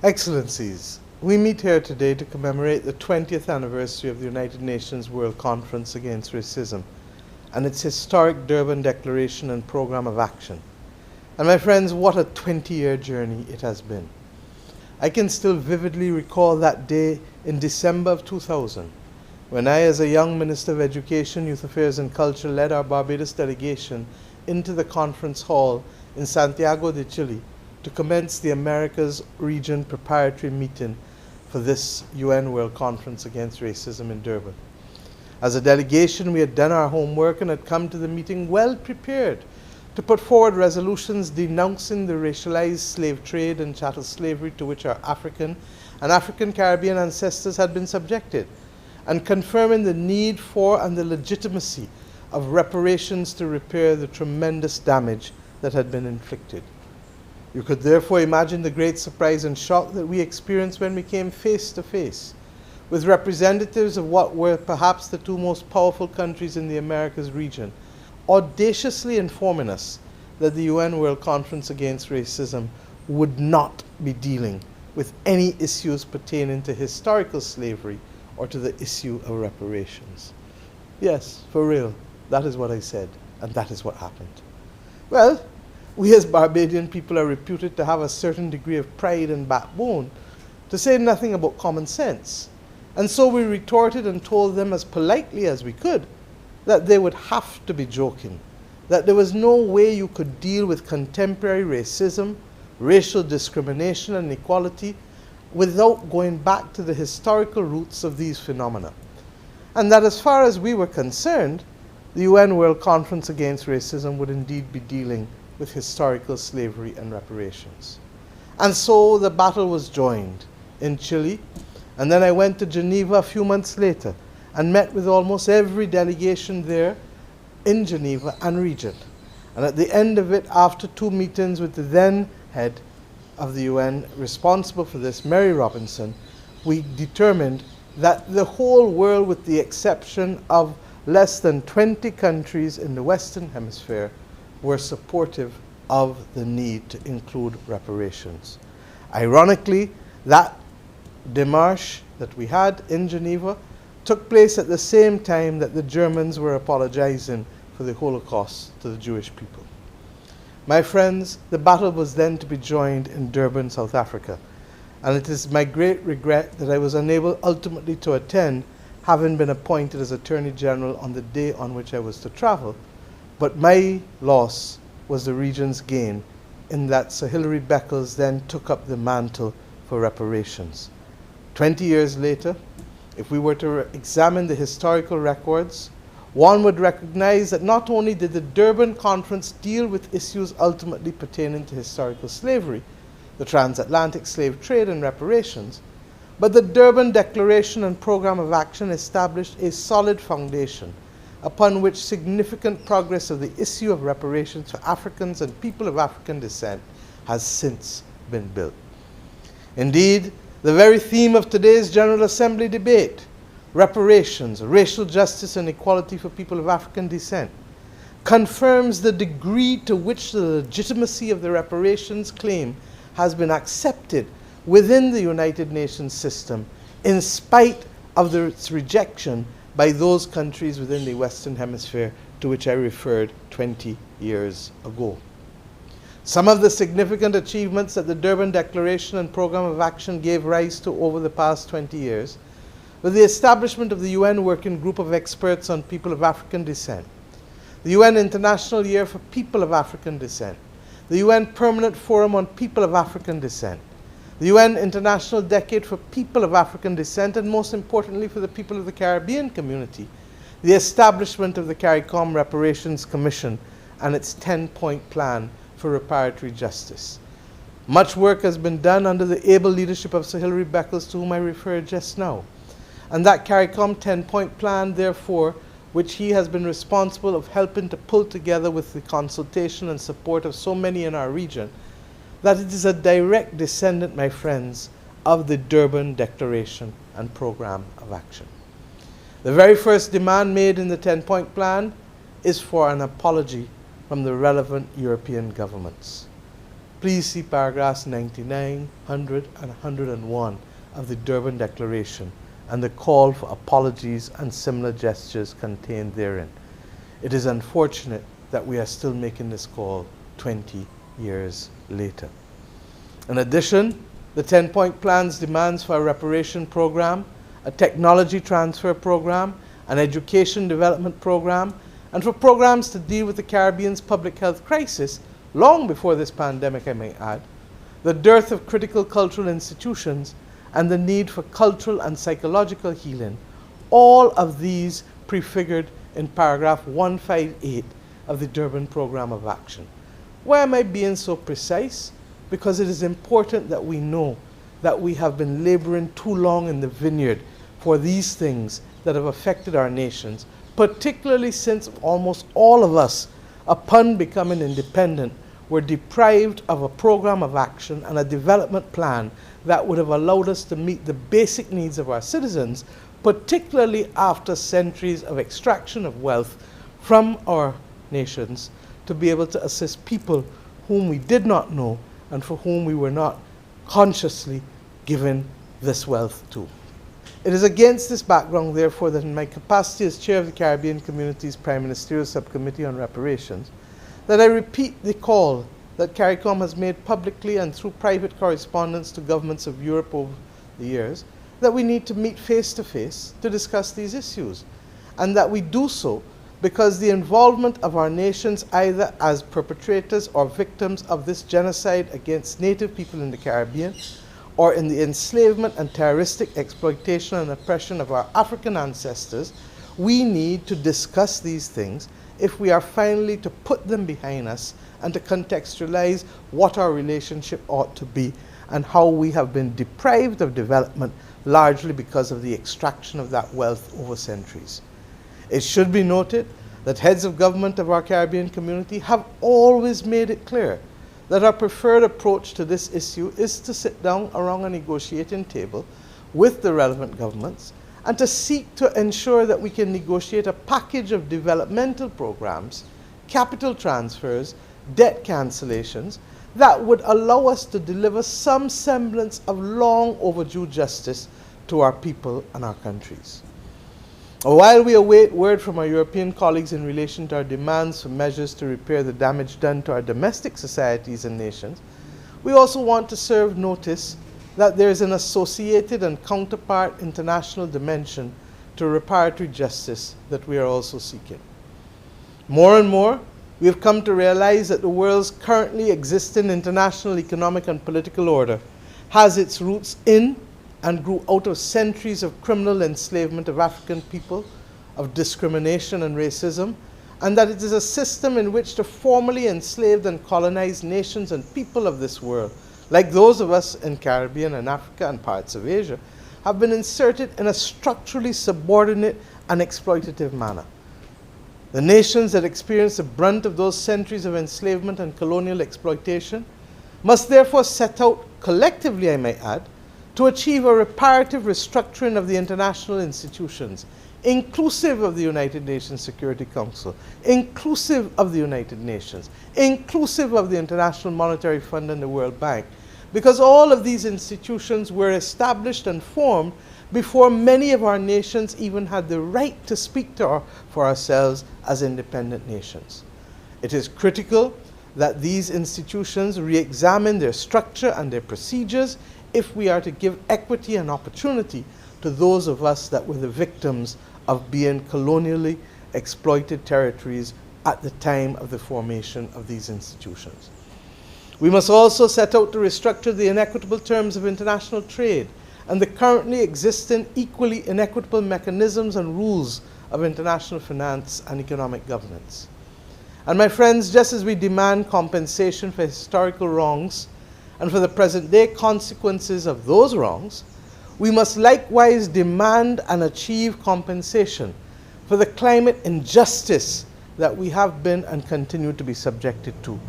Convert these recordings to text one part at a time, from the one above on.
Excellencies, we meet here today to commemorate the 20th anniversary of the United Nations World Conference Against Racism and its historic Durban Declaration and Programme of Action. And my friends, what a 20-year journey it has been. I can still vividly recall that day in December of 2000, when I, as a young Minister of Education, Youth Affairs and Culture, led our Barbados delegation into the conference hall in Santiago de Chile to commence the Americas Region preparatory meeting for this UN World Conference Against Racism in Durban. As a delegation, we had done our homework and had come to the meeting well prepared to put forward resolutions denouncing the racialized slave trade and chattel slavery to which our African and African Caribbean ancestors had been subjected, and confirming the need for and the legitimacy of reparations to repair the tremendous damage that had been inflicted. You could therefore imagine the great surprise and shock that we experienced when we came face to face with representatives of what were perhaps the two most powerful countries in the Americas region, audaciously informing us that the UN World Conference Against Racism would not be dealing with any issues pertaining to historical slavery or to the issue of reparations. Yes, for real, that is what I said, and that is what happened. Well, we as Barbadian people are reputed to have a certain degree of pride and backbone, to say nothing about common sense. And so we retorted and told them as politely as we could that they would have to be joking, that there was no way you could deal with contemporary racism, racial discrimination and inequality without going back to the historical roots of these phenomena. And that as far as we were concerned, the UN World Conference Against Racism would indeed be dealing with historical slavery and reparations. And so the battle was joined in Chile, and then I went to Geneva a few months later and met with almost every delegation there in Geneva and region. And at the end of it, after 2 meetings with the then head of the UN responsible for this, Mary Robinson, we determined that the whole world, with the exception of less than 20 countries in the Western Hemisphere, were supportive of the need to include reparations. Ironically, that démarche that we had in Geneva took place at the same time that the Germans were apologizing for the Holocaust to the Jewish people. My friends, the battle was then to be joined in Durban, South Africa, and it is my great regret that I was unable ultimately to attend, having been appointed as Attorney General on the day on which I was to travel. But my loss was the region's gain, in that Sir Hilary Beckles then took up the mantle for reparations. 20 years later, if we were to examine the historical records, one would recognize that not only did the Durban Conference deal with issues ultimately pertaining to historical slavery, the transatlantic slave trade and reparations, but the Durban Declaration and Programme of Action established a solid foundation upon which significant progress of the issue of reparations for Africans and people of African descent has since been built. Indeed, the very theme of today's General Assembly debate, reparations, racial justice and equality for people of African descent, confirms the degree to which the legitimacy of the reparations claim has been accepted within the United Nations system, in spite of its rejection by those countries within the Western Hemisphere to which I referred 20 years ago. Some of the significant achievements that the Durban Declaration and Programme of Action gave rise to over the past 20 years were the establishment of the UN Working Group of Experts on People of African Descent, the UN International Year for People of African Descent, the UN Permanent Forum on People of African Descent, the UN International Decade for People of African Descent, and most importantly for the people of the Caribbean community, the establishment of the CARICOM Reparations Commission and its 10-point plan for reparatory justice. Much work has been done under the able leadership of Sir Hilary Beckles, to whom I referred just now. And that CARICOM 10-point plan, therefore, which he has been responsible of helping to pull together with the consultation and support of so many in our region, that it is a direct descendant, my friends, of the Durban Declaration and Programme of Action. The very first demand made in the 10-point plan is for an apology from the relevant European governments. please see paragraphs 99, 100, and 101 of the Durban Declaration and the call for apologies and similar gestures contained therein. It is unfortunate that we are still making this call 20 years later. In addition, the 10-point plan's demands for a reparation program, a technology transfer program, an education development program, and for programs to deal with the Caribbean's public health crisis, long before this pandemic, I may add, the dearth of critical cultural institutions, and the need for cultural and psychological healing, all of these prefigured in paragraph 158 of the Durban Programme of Action. Why am I being so precise? Because it is important that we know that we have been laboring too long in the vineyard for these things that have affected our nations, particularly since almost all of us, upon becoming independent, were deprived of a program of action and a development plan that would have allowed us to meet the basic needs of our citizens, particularly after centuries of extraction of wealth from our nations, to be able to assist people whom we did not know and for whom we were not consciously given this wealth to. It is against this background, therefore, that in my capacity as Chair of the Caribbean Community's Prime Ministerial Subcommittee on Reparations, that I repeat the call that CARICOM has made publicly and through private correspondence to governments of Europe over the years, that we need to meet face to face to discuss these issues, and that we do so because the involvement of our nations either as perpetrators or victims of this genocide against native people in the Caribbean, or in the enslavement and terroristic exploitation and oppression of our African ancestors, we need to discuss these things if we are finally to put them behind us and to contextualize what our relationship ought to be and how we have been deprived of development largely because of the extraction of that wealth over centuries. It should be noted that heads of government of our Caribbean community have always made it clear that our preferred approach to this issue is to sit down around a negotiating table with the relevant governments and to seek to ensure that we can negotiate a package of developmental programs, capital transfers, debt cancellations that would allow us to deliver some semblance of long overdue justice to our people and our countries. While we await word from our European colleagues in relation to our demands for measures to repair the damage done to our domestic societies and nations, we also want to serve notice that there is an associated and counterpart international dimension to reparatory justice that we are also seeking. More and more, we have come to realize that the world's currently existing international economic and political order has its roots in and grew out of centuries of criminal enslavement of African people, of discrimination and racism, and that it is a system in which the formerly enslaved and colonized nations and people of this world, like those of us in Caribbean and Africa and parts of Asia, have been inserted in a structurally subordinate and exploitative manner. The nations that experience the brunt of those centuries of enslavement and colonial exploitation must therefore set out collectively, I may add, to achieve a reparative restructuring of the international institutions, inclusive of the United Nations Security Council, inclusive of the United Nations, inclusive of the International Monetary Fund and the World Bank, because all of these institutions were established and formed before many of our nations even had the right to speak for ourselves as independent nations. It is critical that these institutions re-examine their structure and their procedures if we are to give equity and opportunity to those of us that were the victims of being colonially exploited territories at the time of the formation of these institutions. We must also set out to restructure the inequitable terms of international trade and the currently existing equally inequitable mechanisms and rules of international finance and economic governance. And my friends, just as we demand compensation for historical wrongs and for the present-day consequences of those wrongs, we must likewise demand and achieve compensation for the climate injustice that we have been and continue to be subjected to.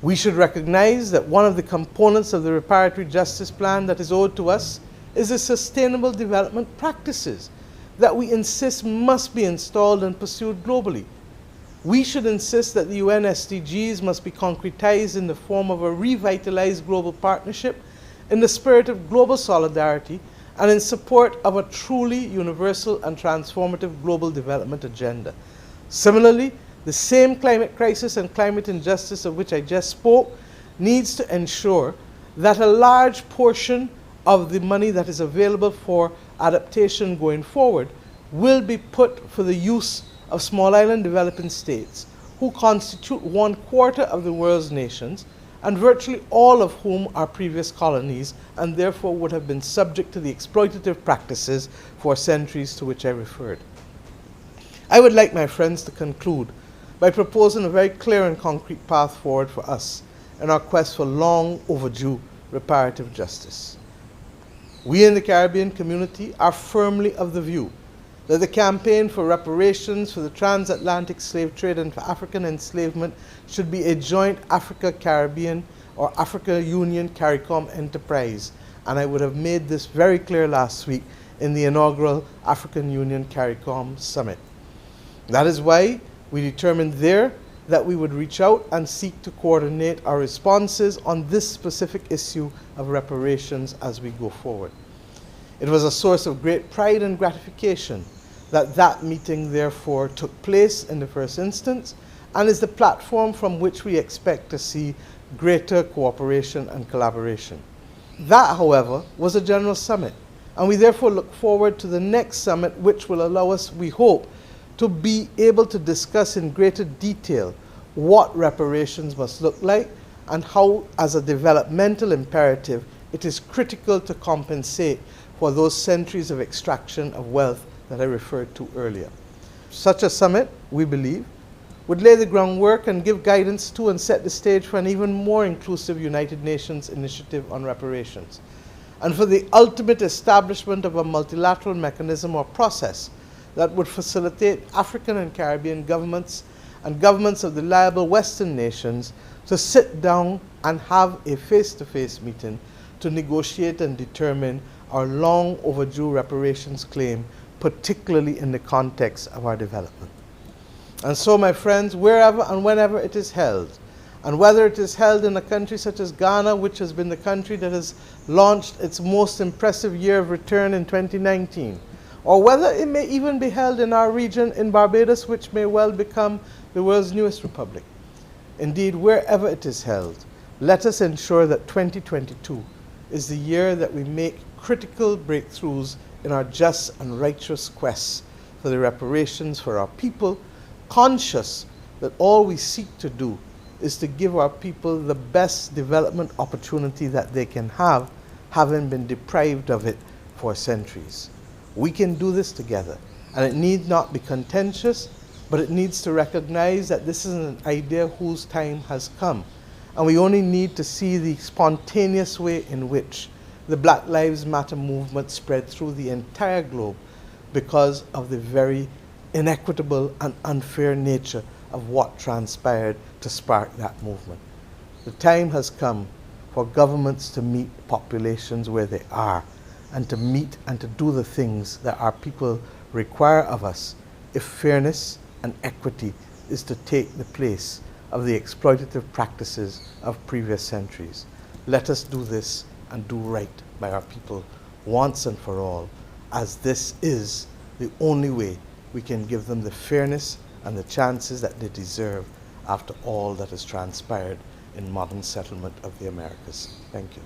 We should recognize that one of the components of the reparatory justice plan that is owed to us is the sustainable development practices that we insist must be installed and pursued globally. We should insist that the UN SDGs must be concretized in the form of a revitalized global partnership in the spirit of global solidarity and in support of a truly universal and transformative global development agenda. Similarly, the same climate crisis and climate injustice of which I just spoke needs to ensure that a large portion of the money that is available for adaptation going forward will be put for the use of small island developing states, who constitute 1/4 of the world's nations, and virtually all of whom are previous colonies and therefore would have been subject to the exploitative practices for centuries to which I referred. I would like, my friends, to conclude by proposing a very clear and concrete path forward for us in our quest for long overdue reparative justice. We in the Caribbean community are firmly of the view that the campaign for reparations for the transatlantic slave trade and for African enslavement should be a joint Africa-Caribbean or Africa Union CARICOM enterprise, and I would have made this very clear last week in the inaugural African Union CARICOM summit. That is why we determined there that we would reach out and seek to coordinate our responses on this specific issue of reparations as we go forward. It was a source of great pride and gratification that meeting therefore took place in the first instance and is the platform from which we expect to see greater cooperation and collaboration. That, however, was a general summit, and we therefore look forward to the next summit, which will allow us, we hope, to be able to discuss in greater detail what reparations must look like and how, as a developmental imperative, it is critical to compensate for those centuries of extraction of wealth that I referred to earlier. Such a summit, we believe, would lay the groundwork and give guidance to and set the stage for an even more inclusive United Nations initiative on reparations, and for the ultimate establishment of a multilateral mechanism or process that would facilitate African and Caribbean governments and governments of the liable Western nations to sit down and have a face-to-face meeting to negotiate and determine our long overdue reparations claim, particularly in the context of our development. And so, my friends, wherever and whenever it is held, and whether it is held in a country such as Ghana, which has been the country that has launched its most impressive year of return in 2019, or whether it may even be held in our region in Barbados, which may well become the world's newest republic. Indeed, wherever it is held, let us ensure that 2022 is the year that we make critical breakthroughs in our just and righteous quest for the reparations for our people, conscious that all we seek to do is to give our people the best development opportunity that they can have, having been deprived of it for centuries. We can do this together, and it need not be contentious, but it needs to recognize that this is an idea whose time has come, and we only need to see the spontaneous way in which the Black Lives Matter movement spread through the entire globe because of the very inequitable and unfair nature of what transpired to spark that movement. The time has come for governments to meet populations where they are, and to meet and to do the things that our people require of us if fairness and equity is to take the place of the exploitative practices of previous centuries. Let us do this and do right by our people once and for all, as this is the only way we can give them the fairness and the chances that they deserve after all that has transpired in modern settlement of the Americas. Thank you.